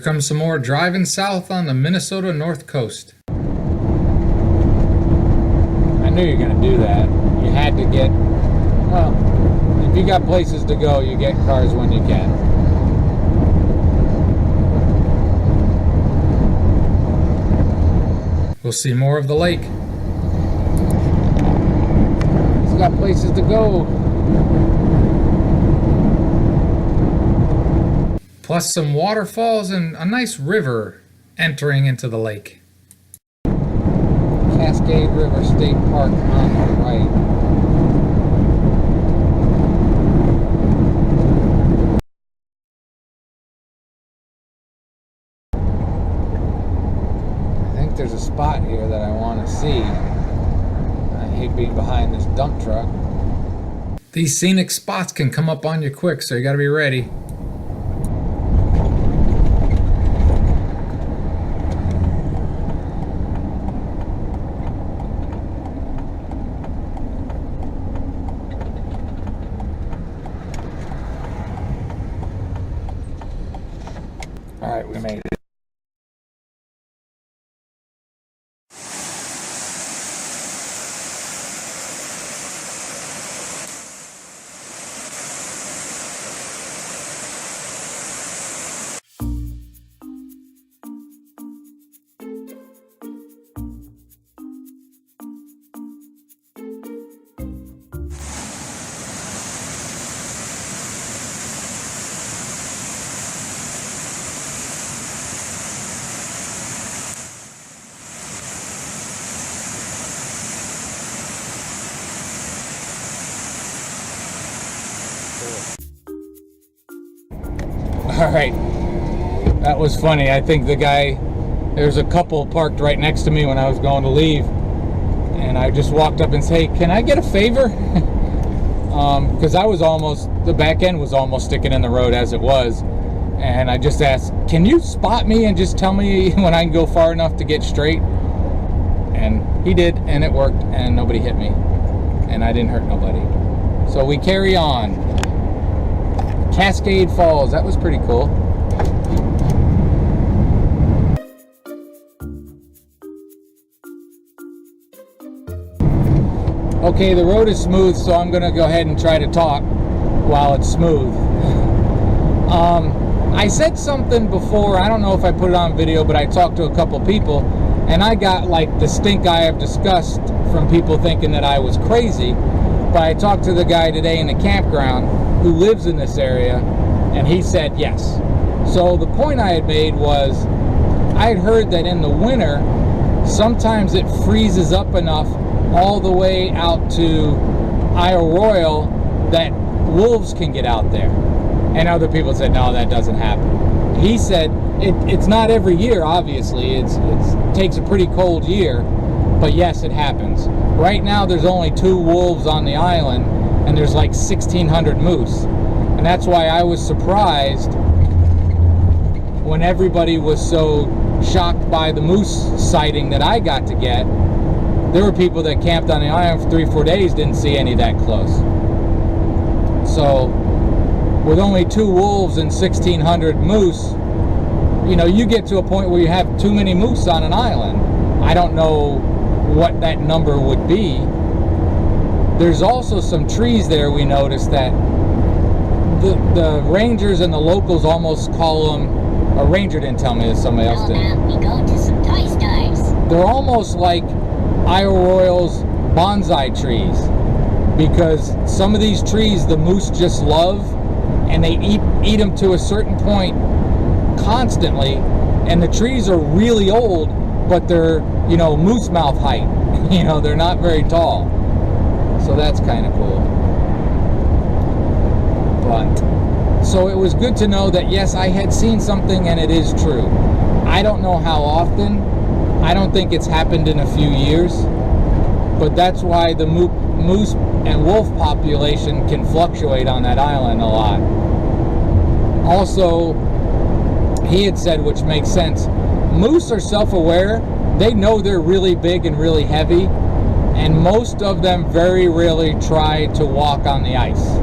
comes some more driving south on the Minnesota North Coast. I knew you were going to do that. You had to get, well, if you got places to go, you get cars when you can. We'll see more of the lake. He's got places to go. Plus some waterfalls and a nice river entering into the lake. Cascade River State Park on the right. I think there's a spot here that I want to see. I hate being behind this dump truck. These scenic spots can come up on you quick, so you gotta be ready. All right, we made it. All right, that was funny. I think the guy, there's a couple parked right next to me when I was going to leave, and I just walked up and said, hey, can I get a favor? Because I was almost, the back end was almost sticking in the road as it was, and I just asked, can you spot me and just tell me when I can go far enough to get straight? And he did, and it worked, and nobody hit me, and I didn't hurt nobody. So we carry on. Cascade Falls, that was pretty cool. Okay, the road is smooth, so I'm gonna go ahead and try to talk while it's smooth. I said something before, I don't know if I put it on video, but I talked to a couple people, and I got like the stink eye of disgust from people thinking that I was crazy. But I talked to the guy today in the campground who lives in this area, and he said yes. So the point I had made was, I had heard that in the winter, sometimes it freezes up enough all the way out to Isle Royale that wolves can get out there. And other people said, no, that doesn't happen. He said, it's not every year, obviously. It takes a pretty cold year, but yes, it happens. Right now, there's only 2 wolves on the island, and there's like 1,600 moose. And that's why I was surprised when everybody was so shocked by the moose sighting that I got to get. There were people that camped on the island for 3-4 days, didn't see any that close. So, with only 2 wolves and 1,600 moose, you know, you get to a point where you have too many moose on an island. I don't know what that number would be. There's also some trees there we noticed that the rangers and the locals almost call them, a ranger didn't tell me this, somebody else did. Now we go to some toy stores. They're almost like Isle Royale's bonsai trees, because some of these trees the moose just love, and they eat them to a certain point constantly, and the trees are really old, but they're, you know, moose mouth height. You know, they're not very tall. So that's kind of cool. But, so it was good to know that, yes, I had seen something and it is true. I don't know how often. I don't think it's happened in a few years. But that's why the moose and wolf population can fluctuate on that island a lot. Also, he had said, which makes sense, moose are self-aware. They know they're really big and really heavy, and most of them very rarely try to walk on the ice,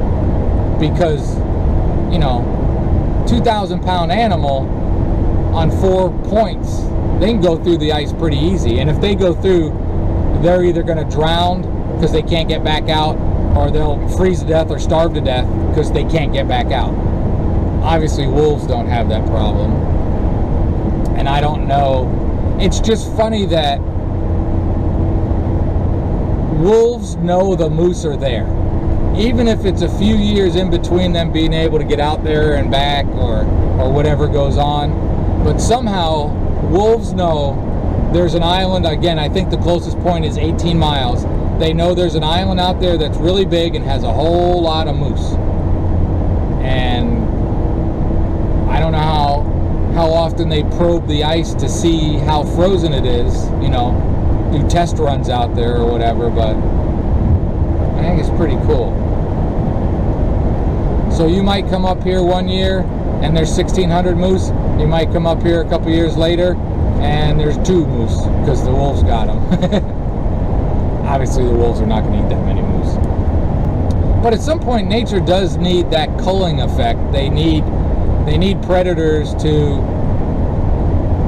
because, you know, 2,000-pound animal, on 4 points, they can go through the ice pretty easy. And if they go through, they're either going to drown because they can't get back out, or they'll freeze to death or starve to death because they can't get back out. Obviously, wolves don't have that problem. And I don't know. It's just funny that wolves know the moose are there. Even if it's a few years in between them being able to get out there and back, or whatever goes on. But somehow, wolves know there's an island. Again, I think the closest point is 18 miles. They know there's an island out there that's really big and has a whole lot of moose. And I don't know how often they probe the ice to see how frozen it is, you know, do test runs out there or whatever, but I think it's pretty cool. So you might come up here one year and there's 1,600 moose. You might come up here a couple years later and there's 2 moose because the wolves got them. Obviously the wolves are not going to eat that many moose. But at some point nature does need that culling effect. They need predators to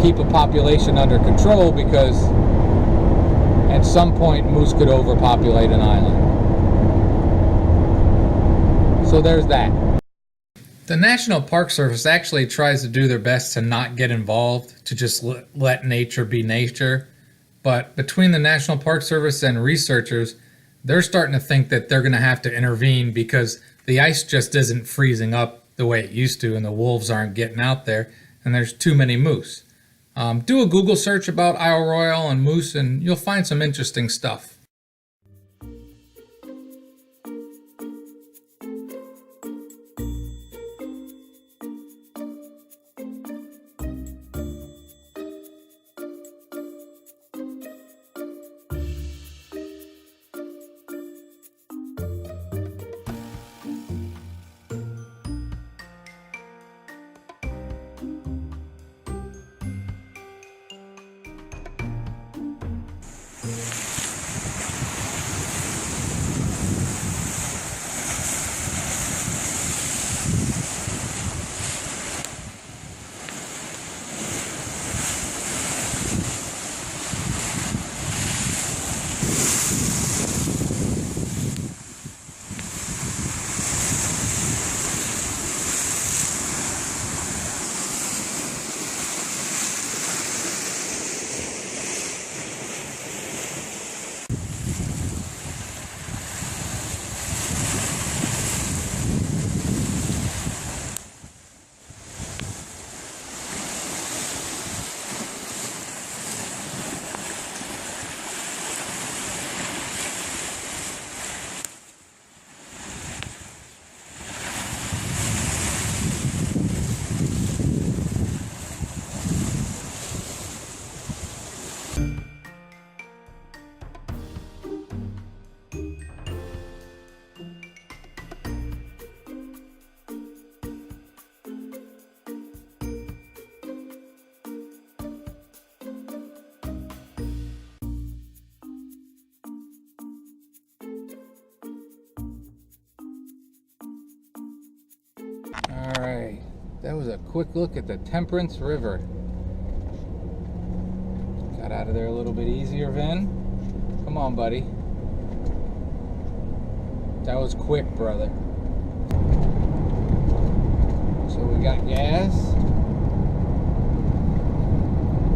keep a population under control, because at some point moose could overpopulate an island. So there's that. The National Park Service actually tries to do their best to not get involved, to just let nature be nature. But between the National Park Service and researchers, they're starting to think that they're going to have to intervene because the ice just isn't freezing up the way it used to, and the wolves aren't getting out there, and there's too many moose. Do a Google search about Isle Royale and moose, and you'll find some interesting stuff. Alright, that was a quick look at the Temperance River. Got out of there a little bit easier, Vin. Come on, buddy. That was quick, brother. So we got gas.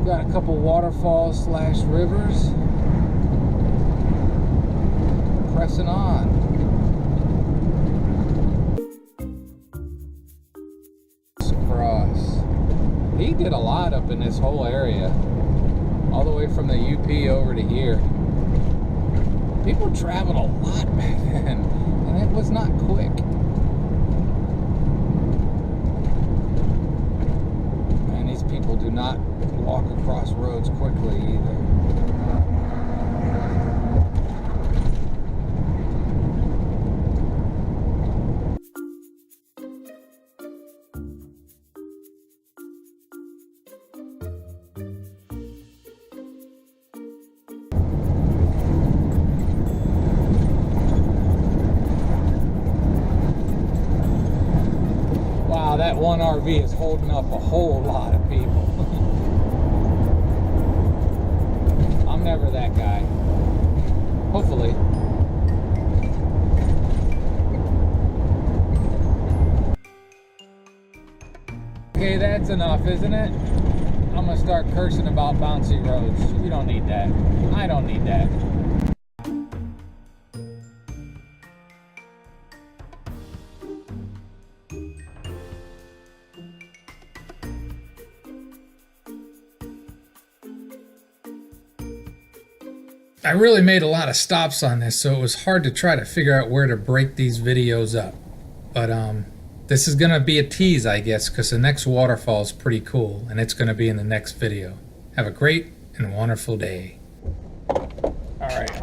Got a couple waterfalls / rivers. Pressing on. He did a lot up in this whole area, all the way from the UP over to here. People traveled a lot back then, and it was not quick. And these people do not walk across roads quickly either. That one RV is holding up a whole lot of people. never that guy. Hopefully. Okay, that's enough, isn't it? I'm gonna start cursing about bouncy roads. You don't need that. I don't need that. I really made a lot of stops on this, so it was hard to try to figure out where to break these videos up. But this is gonna be a tease, I guess, because the next waterfall is pretty cool, and it's gonna be in the next video. Have a great and wonderful day. All right.